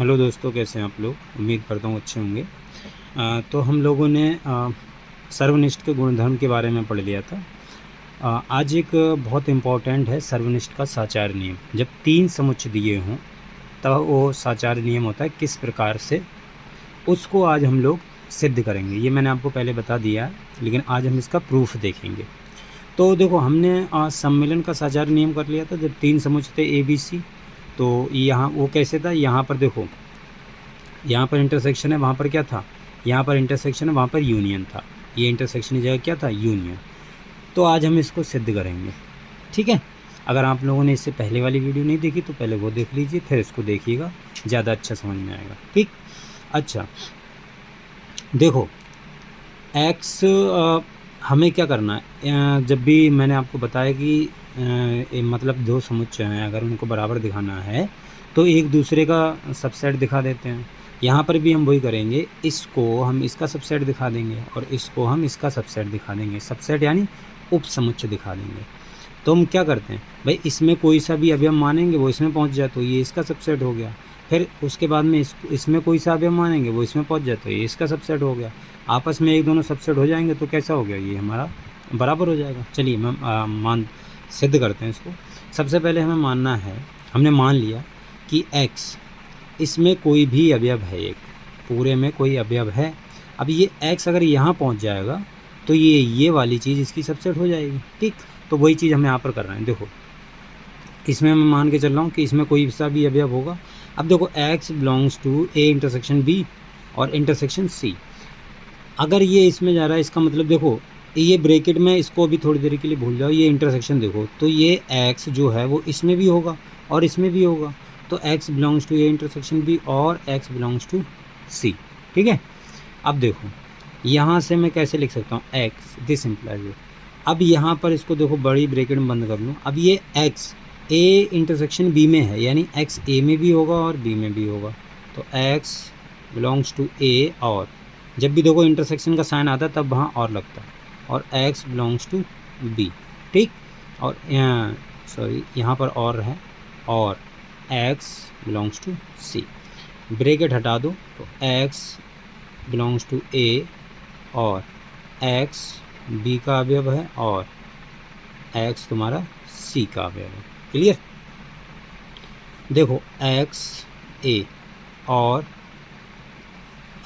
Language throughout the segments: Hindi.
हेलो दोस्तों, कैसे हैं आप लोग। उम्मीद करता हूँ अच्छे होंगे। तो हम लोगों ने सर्वनिष्ठ के गुणधर्म के बारे में पढ़ लिया था। आज एक बहुत इम्पॉर्टेंट है सर्वनिष्ठ का साचार नियम। जब तीन समुच्चय दिए हों तब वो साचार नियम होता है किस प्रकार से, उसको आज हम लोग सिद्ध करेंगे। ये मैंने आपको पहले बता दिया है, लेकिन आज हम इसका प्रूफ देखेंगे। तो देखो, हमने सम्मेलन का साचार नियम कर लिया था जब तीन समुच्चय थे ए बी सी। तो यहाँ वो कैसे था, यहाँ पर देखो, यहाँ पर इंटरसेक्शन है, वहाँ पर क्या था, यहाँ पर इंटरसेक्शन है, वहाँ पर यूनियन था। ये इंटरसेक्शन की जगह क्या था, यूनियन। तो आज हम इसको सिद्ध करेंगे, ठीक है। अगर आप लोगों ने इससे पहले वाली वीडियो नहीं देखी तो पहले वो देख लीजिए, फिर इसको देखिएगा, ज़्यादा अच्छा समझ में आएगा, ठीक। अच्छा, देखो एक्स, हमें क्या करना है, जब भी मैंने आपको बताया कि मतलब दो समुच्चय हैं, अगर उनको बराबर दिखाना है तो एक दूसरे का सबसेट दिखा देते हैं। यहाँ पर भी हम वही करेंगे, इसको हम इसका सबसेट दिखा देंगे और इसको हम इसका सबसेट दिखा देंगे। सबसेट यानी उप समुच्चय दिखा देंगे। तो हम क्या करते हैं भाई, इसमें कोई सा भी अवयव मानेंगे वो इसमें पहुँच जाए तो ये इसका सबसेट हो गया। फिर उसके बाद में इसमें कोई सा अवयव मानेंगे वो इसमें पहुँच जाए तो ये इसका सबसेट हो गया। आपस में एक दोनों सबसेट हो जाएंगे तो कैसा हो गया, ये हमारा बराबर हो जाएगा। चलिए हम सिद्ध करते हैं इसको। सबसे पहले हमें मानना है, हमने मान लिया कि x इसमें कोई भी अवयव है, एक पूरे में कोई अवयव है। अब ये x अगर यहाँ पहुँच जाएगा तो ये वाली चीज़ इसकी सबसेट हो जाएगी, ठीक। तो वही चीज़ हम यहाँ पर कर रहे हैं। देखो, इसमें मैं मान के चल रहा हूँ कि इसमें कोई सा भी अवयव होगा। अब देखो, x belongs to a intersection b और इंटरसेक्शन c। अगर ये इसमें जा रहा है, इसका मतलब देखो, ये ब्रैकेट में इसको भी थोड़ी देर के लिए भूल जाओ, ये इंटरसेक्शन देखो, तो ये x जो है वो इसमें भी होगा और इसमें भी होगा। तो x belongs to A intersection b और x बिलोंग्स टू c, ठीक है। अब देखो, यहाँ से मैं कैसे लिख सकता हूँ, x दिस इम्प्लाइज। अब यहाँ पर इसको देखो, बड़ी ब्रैकेट में बंद कर लूँ। अब ये x a इंटरसेक्शन b में है, यानी x a में भी होगा और b में भी होगा। तो x बिलोंग्स टू a, और जब भी देखो इंटरसेक्शन का साइन आता है तब वहाँ और लगता है, और x बिलोंग्स टू b, ठीक। और सॉरी, यहाँ पर और है, और x belongs to c। Bracket हटा दो तो x बिलोंग्स टू a और x b का अवयव है और x तुम्हारा c का अवयव है। क्लियर। देखो x a, और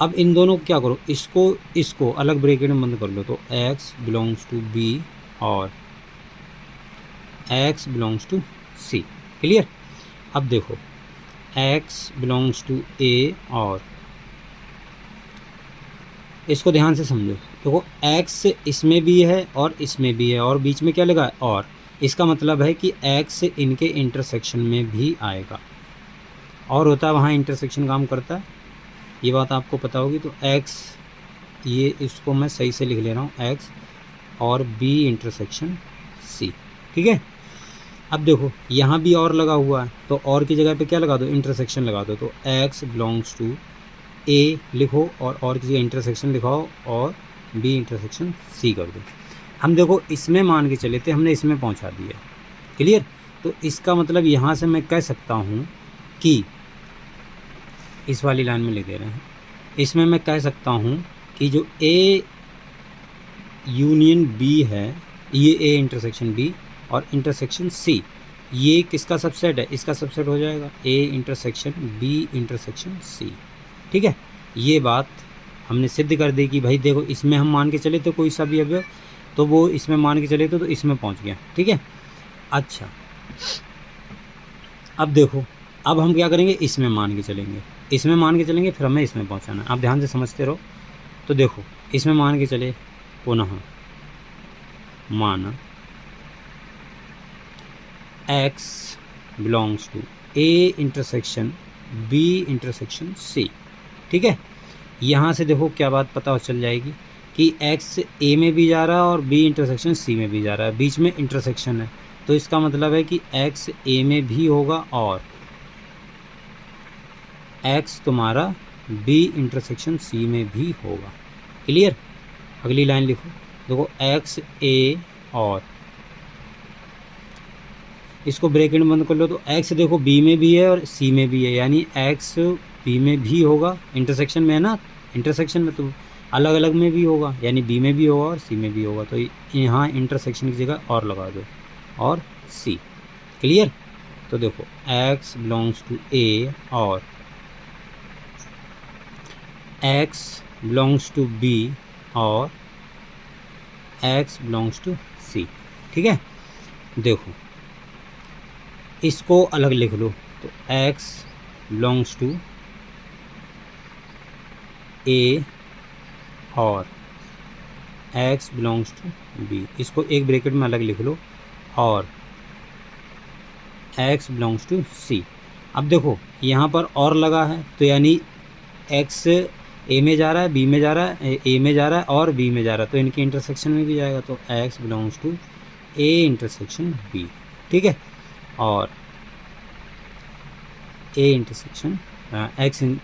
अब इन दोनों को क्या करो, इसको अलग ब्रैकेट में बंद कर लो। तो x बिलोंग्स टू b और x belongs to c। Clear. अब देखो, x बिलोंग्स टू a, और इसको ध्यान से समझो। देखो, x इसमें भी है और इसमें भी है, और बीच में क्या लगा है, और। इसका मतलब है कि x इनके इंटरसेक्शन में भी आएगा, और होता है वहाँ इंटरसेक्शन काम करता है, ये बात आपको पता होगी। तो x, ये इसको मैं सही से लिख ले रहा हूँ, x और b इंटरसेक्शन c, ठीक है। अब देखो, यहाँ भी और लगा हुआ है, तो और की जगह पे क्या लगा दो, इंटरसेक्शन लगा दो। तो x बिलोंग्स टू a लिखो और की जगह इंटरसेक्शन लिखाओ और b इंटरसेक्शन c कर दो। हम देखो, इसमें मान के चले थे, हमने इसमें पहुँचा दिया। क्लियर। तो इसका मतलब यहाँ से मैं कह सकता हूँ कि इस वाली लाइन में लिख दे रहे हैं, इसमें मैं कह सकता हूँ कि जो a यूनियन b है, ये a इंटरसेक्शन b और इंटरसेक्शन c, ये किसका सबसेट है, इसका सबसेट हो जाएगा, a intersection b intersection c, ठीक है। ये बात हमने सिद्ध कर दी कि भाई देखो, इसमें हम मान के चले तो कोई सा भी अवयव, तो वो इसमें मान के चले तो इसमें पहुंच गया, ठीक है। अच्छा, अब देखो, अब हम क्या करेंगे, इसमें मान के चलेंगे, इसमें मान के चलेंगे, फिर हमें इसमें पहुंचाना है। आप ध्यान से समझते रहो। तो देखो, इसमें मान के चले, पुनः माना x belongs to a intersection b intersection c, ठीक है। यहाँ से देखो क्या बात पता चल जाएगी कि x a में भी जा रहा है और b इंटरसेक्शन c में भी जा रहा है, बीच में इंटरसेक्शन है। तो इसका मतलब है कि x a में भी होगा और x तुम्हारा b इंटरसेक्शन c में भी होगा। क्लियर। अगली लाइन लिखो। देखो, x a, और इसको ब्रैकेट में बंद कर लो। तो x देखो b में भी है और c में भी है, यानी x बी में भी होगा, इंटरसेक्शन में है ना, इंटरसेक्शन में तो अलग अलग में भी होगा, यानी बी में भी होगा और सी में भी होगा। तो यहाँ इंटरसेक्शन की जगह और लगा दो, और सी। क्लियर? तो देखो x बिलोंग्स टू ए और x बिलोंग्स टू बी और x बिलोंग्स टू सी। ठीक है, देखो इसको अलग लिख लो। तो x बिलोंग्स टू ए और x बिलोंग्स टू बी, इसको एक ब्रैकेट में अलग लिख लो, और x बिलोंग्स टू सी। अब देखो यहाँ पर और लगा है, तो यानी x ए में जा रहा है, बी में जा रहा है, ए में जा रहा है और बी में जा रहा है, तो इनके इंटरसेक्शन में भी जाएगा। तो x belongs to A intersection B. ठीक है, और A intersection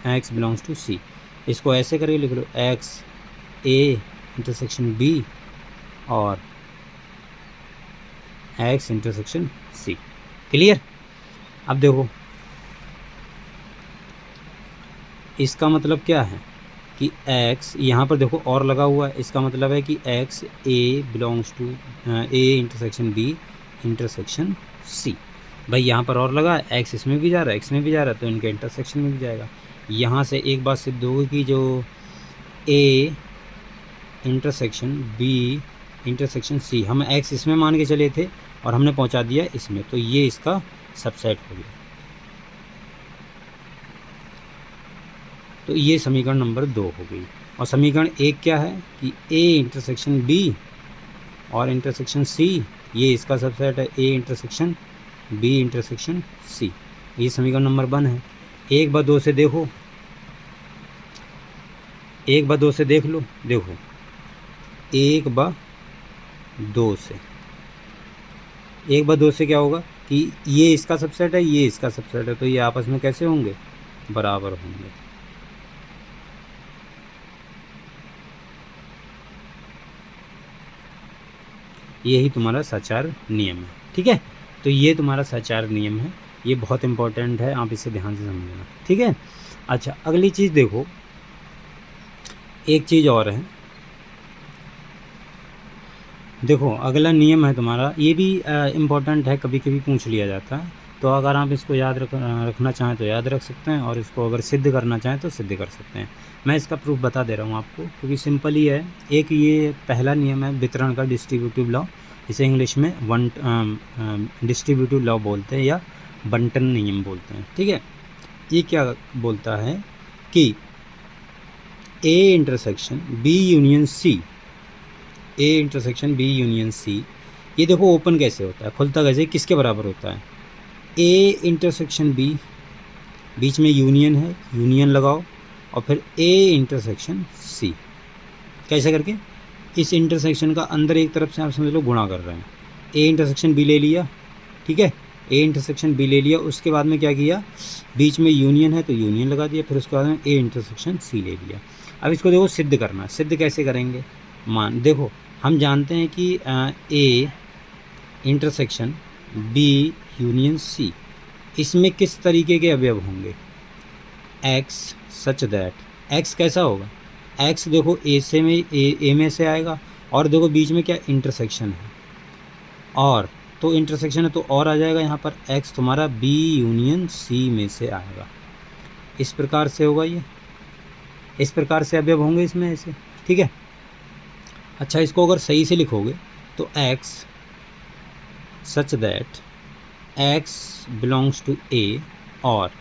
x belongs to C, इसको ऐसे करके लिख लो, x ए इंटरसेक्शन बी और x इंटरसेक्शन सी। क्लियर? अब देखो इसका मतलब क्या है कि x यहाँ पर देखो और लगा हुआ है, इसका मतलब है कि x A belongs to A intersection B intersection C. भाई यहाँ पर और लगा है, x इसमें भी जा रहा है, x में भी जा रहा है, तो इनके इंटरसेक्शन में भी जाएगा। यहाँ से एक बात सिद्ध होगी कि जो a intersection B intersection C, हम x इसमें मान के चले थे और हमने पहुँचा दिया इसमें, तो ये इसका सबसेट हो गया। तो ये समीकरण नंबर 2 हो गई। और समीकरण 1 क्या है कि a इंटरसेक्शन b और इंटरसेक्शन c, ये इसका सबसेट है, a intersection b intersection c। ये समीकरण नंबर 1 है। 1/2 से देखो, 1/2 से देख लो, देखो 1/2 से, 1/2 से क्या होगा कि ये इसका सबसेट है, ये इसका सबसेट है, तो ये आपस में कैसे होंगे? बराबर होंगे। यही तुम्हारा सचार नियम है। ठीक है, तो ये तुम्हारा सचार नियम है, ये बहुत इंपॉर्टेंट है, आप इसे ध्यान से समझना। ठीक है, अच्छा अगली चीज़ देखो, एक चीज़ और है, देखो अगला नियम है तुम्हारा, ये भी इम्पोर्टेंट है, कभी कभी पूछ लिया जाता है, तो अगर आप इसको याद रखना चाहें तो याद रख सकते हैं, और इसको अगर सिद्ध करना चाहें तो सिद्ध कर सकते हैं। मैं इसका प्रूफ बता दे रहा हूँ आपको, क्योंकि सिंपल ही है। एक ये पहला नियम है वितरण का, डिस्ट्रीब्यूटिव लॉ, इसे इंग्लिश में डिस्ट्रीब्यूटिव लॉ बोलते हैं या बंटन नियम बोलते हैं। ठीक है, ये क्या बोलता है कि A intersection B union C, A intersection B union C, ये देखो ओपन कैसे होता है, खुलता कैसे, किसके बराबर होता है? ए इंटरसेक्शन बी, बीच में यूनियन है, यूनियन लगाओ, और फिर ए इंटरसेक्शन सी। कैसे करके? इस इंटरसेक्शन का अंदर एक तरफ से आप समझ लो गुणा कर रहे हैं, ए इंटरसेक्शन बी ले लिया, ठीक है, ए इंटरसेक्शन बी ले लिया, उसके बाद में क्या किया, बीच में यूनियन है तो यूनियन लगा दिया, फिर उसके बाद में ए इंटरसेक्शन सी ले लिया। अब इसको देखो सिद्ध करना, सिद्ध कैसे करेंगे? मान देखो हम जानते हैं कि A intersection B union C, इसमें किस तरीके के अवयव होंगे? x सच दैट, x कैसा होगा? x देखो ए से में ए में से आएगा, और देखो बीच में क्या इंटरसेक्शन है, और तो इंटरसेक्शन है तो और आ जाएगा यहाँ पर, x तुम्हारा b यूनियन c में से आएगा। इस प्रकार से होगा, ये इस प्रकार से अवयव होंगे इसमें ऐसे। ठीक है, अच्छा इसको अगर सही से लिखोगे तो x such that x belongs to a, और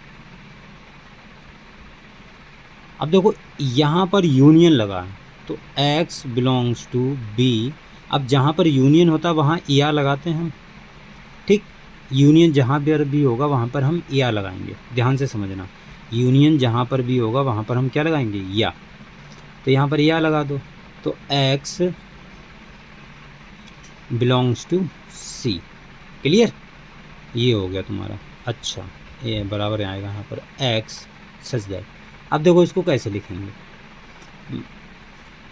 अब देखो यहाँ पर यूनियन लगा है तो x बिलोंग्स टू b। अब जहाँ पर यूनियन होता है वहाँ या लगाते हैं हम, ठीक, यूनियन जहाँ पर भी होगा वहाँ पर हम या लगाएंगे, ध्यान से समझना, यूनियन जहाँ पर भी होगा वहाँ पर हम क्या लगाएंगे? या। तो यहाँ पर या लगा दो, तो x belongs to c। Clear? ये हो गया तुम्हारा। अच्छा ये बराबर आएगा यहाँ पर x सच दैट। अब देखो इसको कैसे लिखेंगे,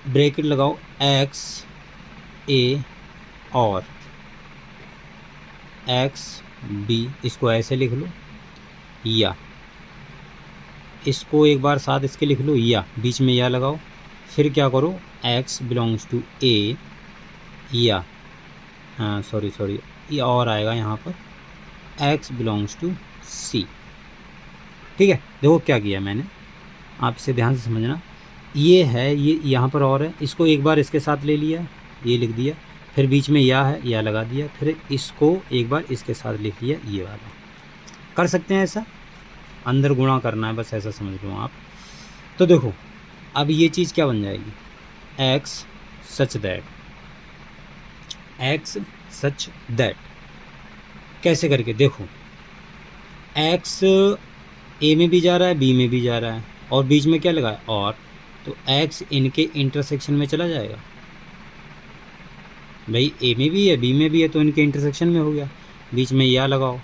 ब्रैकेट लगाओ, x a और x b, इसको ऐसे लिख लो, या इसको एक बार साथ इसके लिख लो, या बीच में या लगाओ, फिर क्या करो, x बिलोंग्स टू ए, या सॉरी ये और आएगा यहाँ पर, x बिलोंग्स टू सी। ठीक है, देखो क्या किया मैंने, आप इसे ध्यान से समझना। ये है, ये यहाँ पर और है, इसको एक बार इसके साथ ले लिया, ये लिख दिया, फिर बीच में या है, या लगा दिया, फिर इसको एक बार इसके साथ लिख लिया, ये वाला। कर सकते हैं ऐसा, अंदर गुणा करना है, बस ऐसा समझ लो आप। तो देखो अब ये चीज़ क्या बन जाएगी, x such that, x such that. कैसे करके देखो, x ए में भी जा रहा है, बी में भी जा रहा है, और बीच में क्या लगा है, और, तो x इनके इंटरसेक्शन में चला जाएगा। भाई ए में भी है, बी में भी है, तो इनके इंटरसेक्शन में हो गया। बीच में या लगाओ,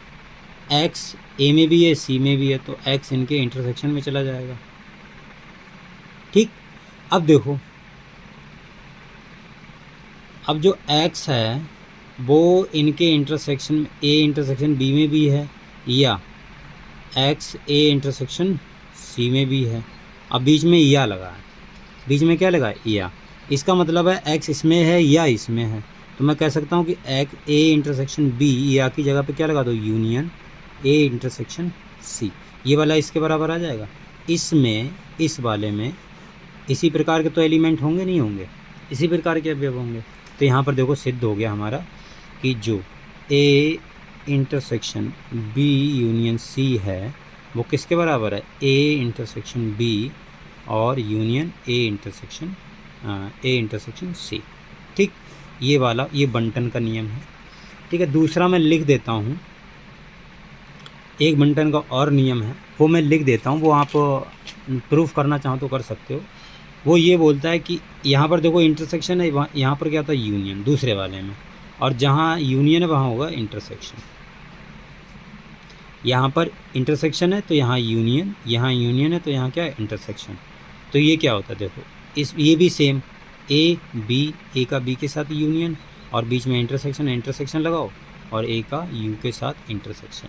x ए में भी है, सी में भी है, तो x इनके इंटरसेक्शन में चला जाएगा। ठीक, अब देखो, अब जो x है वो इनके इंटरसेक्शन में, ए इंटरसेक्शन बी में भी है, या x ए इंटरसेक्शन सी में भी है। अब बीच में या लगा है, बीच में क्या लगा है, या। इसका मतलब है x इसमें है या इसमें है, तो मैं कह सकता हूँ कि x ए इंटरसेक्शन बी, या की जगह पे क्या लगा दो, यूनियन ए इंटरसेक्शन सी। ये वाला इसके बराबर आ जाएगा। इसमें, इस वाले में इसी प्रकार के तो एलिमेंट होंगे, नहीं होंगे, इसी प्रकार के अवयव होंगे। तो यहाँ पर देखो सिद्ध हो गया हमारा कि जो A intersection B union C है वो किसके बराबर है, ए इंटरसेक्शन बी और यूनियन ए इंटरसेक्शन सी। ठीक, ये वाला, ये बंटन का नियम है। ठीक है, दूसरा मैं लिख देता हूँ, एक बंटन का और नियम है, वो मैं लिख देता हूँ, वो आप प्रूफ करना चाहो तो कर सकते हो। वो ये बोलता है कि यहाँ पर देखो इंटरसेक्शन है, वहाँ, यहाँ पर क्या था, यूनियन दूसरे वाले में, और जहाँ यूनियन है वहाँ होगा इंटरसेक्शन। यहाँ पर इंटरसेक्शन है तो यहाँ यूनियन है तो यहाँ क्या है, इंटरसेक्शन। तो ये क्या होता है, देखो ये भी सेम, ए का बी के साथ यूनियन, और बीच में इंटरसेक्शन लगाओ, और ए का यू के साथ इंटरसेक्शन,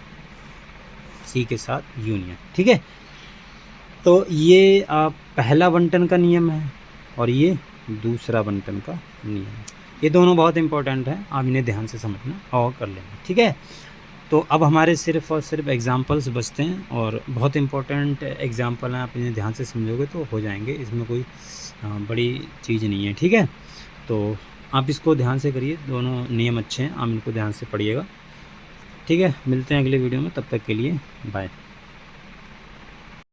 सी के साथ यूनियन। ठीक है, तो ये पहला बंटन का नियम है और ये दूसरा बंटन का नियम है। ये दोनों बहुत इंपॉर्टेंट हैं, आप इन्हें ध्यान से समझना और कर लेना। ठीक है, तो अब हमारे सिर्फ और सिर्फ एग्जाम्पल्स बचते हैं, और बहुत इंपॉर्टेंट एग्जाम्पल हैं, आप इन्हें ध्यान से समझोगे तो हो जाएंगे, इसमें कोई बड़ी चीज़ नहीं है। ठीक है, तो आप इसको ध्यान से करिए, दोनों नियम अच्छे हैं, आप इनको ध्यान से पढ़िएगा। ठीक है, मिलते हैं अगले वीडियो में, तब तक के लिए बाय।